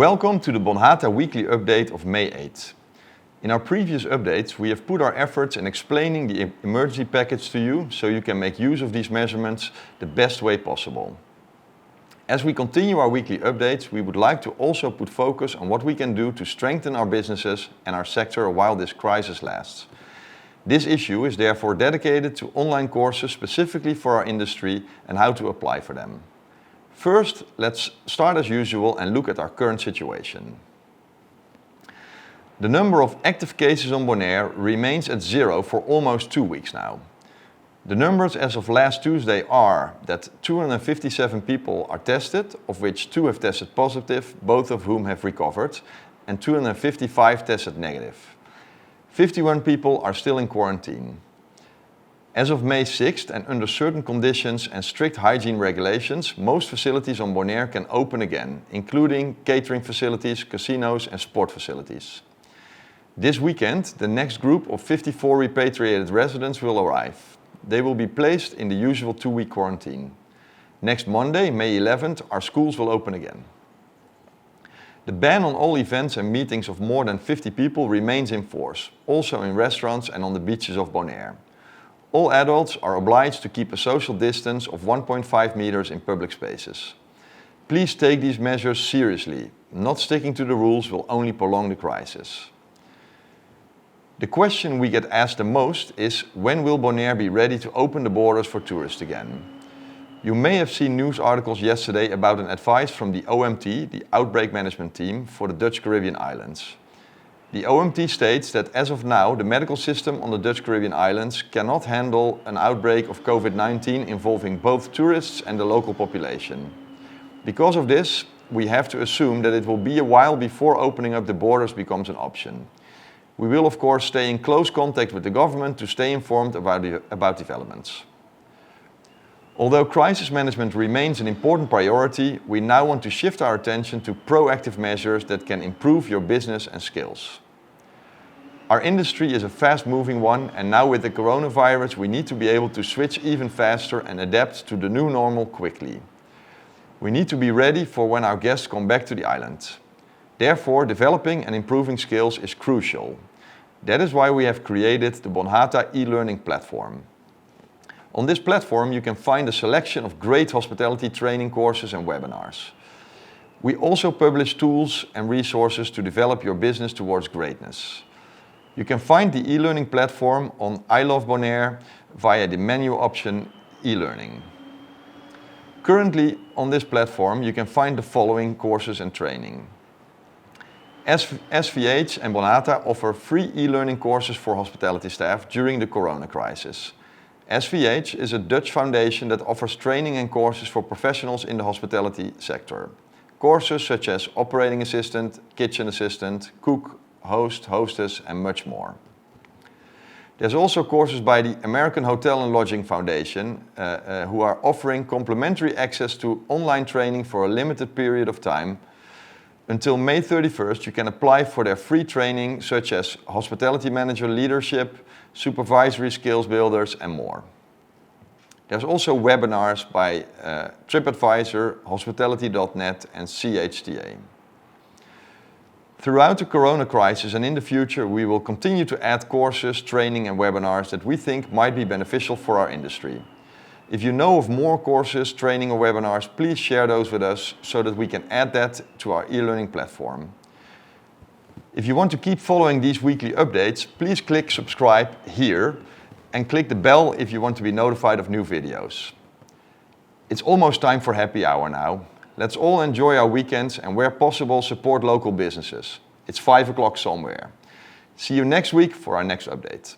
Welcome to the Bonhata weekly update of May 8th. In our previous updates, we have put our efforts in explaining the emergency package to you so you can make use of these measurements the best way possible. As we continue our weekly updates, we would like to also put focus on what we can do to strengthen our businesses and our sector while this crisis lasts. This issue is therefore dedicated to online courses specifically for our industry and how to apply for them. First, let's start as usual and look at our current situation. The number of active cases on Bonaire remains at 0 for almost 2 weeks now. The numbers as of last Tuesday are that 257 people are tested, of which 2 have tested positive, both of whom have recovered, and 255 tested negative. 51 people are still in quarantine. As of May 6th, and under certain conditions and strict hygiene regulations, most facilities on Bonaire can open again, including catering facilities, casinos and sport facilities. This weekend, the next group of 54 repatriated residents will arrive. They will be placed in the usual 2-week quarantine. Next Monday, May 11th, our schools will open again. The ban on all events and meetings of more than 50 people remains in force, also in restaurants and on the beaches of Bonaire. All adults are obliged to keep a social distance of 1.5 meters in public spaces. Please take these measures seriously. Not sticking to the rules will only prolong the crisis. The question we get asked the most is, when will Bonaire be ready to open the borders for tourists again? You may have seen news articles yesterday about an advice from the OMT, the Outbreak Management Team, for the Dutch Caribbean islands. The OMT states that as of now, the medical system on the Dutch Caribbean islands cannot handle an outbreak of COVID-19 involving both tourists and the local population. Because of this, we have to assume that it will be a while before opening up the borders becomes an option. We will of course stay in close contact with the government to stay informed about developments. Although crisis management remains an important priority, we now want to shift our attention to proactive measures that can improve your business and skills. Our industry is a fast-moving one, and now with the coronavirus we need to be able to switch even faster and adapt to the new normal quickly. We need to be ready for when our guests come back to the island. Therefore, developing and improving skills is crucial. That is why we have created the Bonhata e-learning platform. On this platform you can find a selection of great hospitality training courses and webinars. We also publish tools and resources to develop your business towards greatness. You can find the e-learning platform on I Love Bonaire via the menu option e-learning. Currently on this platform you can find the following courses and training. SVH and Bonhata offer free e-learning courses for hospitality staff during the corona crisis. SVH is a Dutch foundation that offers training and courses for professionals in the hospitality sector. Courses such as operating assistant, kitchen assistant, cook, host, hostess and much more. There's also courses by the American Hotel and Lodging Foundation who are offering complimentary access to online training for a limited period of time. Until May 31st you can apply for their free training such as hospitality manager leadership, supervisory skills builders and more. There's also webinars by TripAdvisor, Hospitality.net and CHTA. Throughout the corona crisis and in the future we will continue to add courses, training and webinars that we think might be beneficial for our industry. If you know of more courses, training or webinars, please share those with us so that we can add that to our e-learning platform. If you want to keep following these weekly updates, please click subscribe here and click the bell if you want to be notified of new videos. It's almost time for happy hour now. Let's all enjoy our weekends and where possible support local businesses. It's 5 o'clock somewhere. See you next week for our next update.